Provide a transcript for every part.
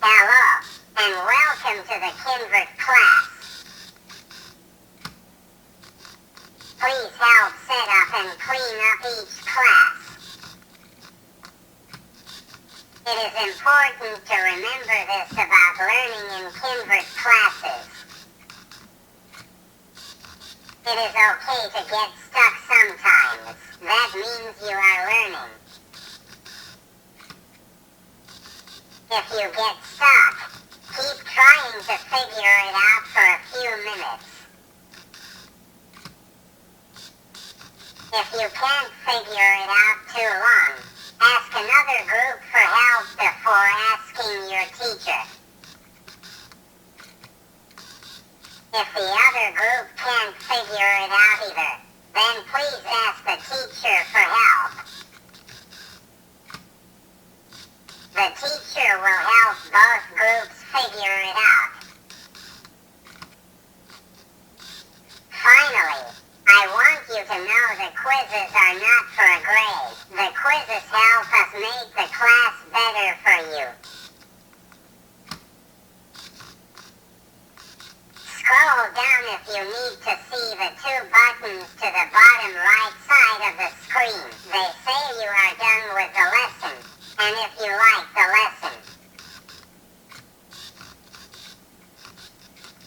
Hello, and welcome to the Kinvert class. Please help set up and clean up each class. It is important to remember this about learning in Kinvert classes. It is okay to get stuck sometimes. That means you are learning. If you get stuck, keep trying to figure it out for a few minutes. If you can't figure it out too long, ask another group for help before asking your teacher. If the other group can't figure it out either, then please ask the teacher for help. The teacher will help both groups figure it out. Finally, I want you to know the quizzes are not for a grade. The quizzes help us make the class better for you. Scroll down if you need to see the two buttons to the bottom right side of the screen. They say you are done with the lesson, and if you like the lesson.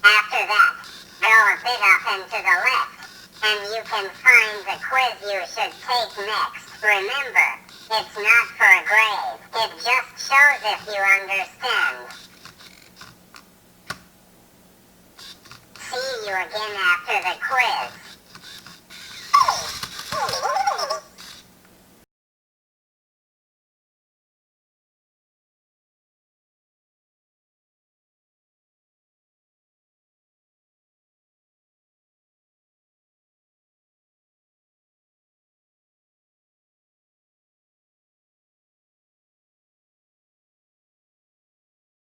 After that, go a bit up and to the left, and you can find the quiz you should take next. Remember, it's not for a grade. It just shows if you understand. See you again after the quiz.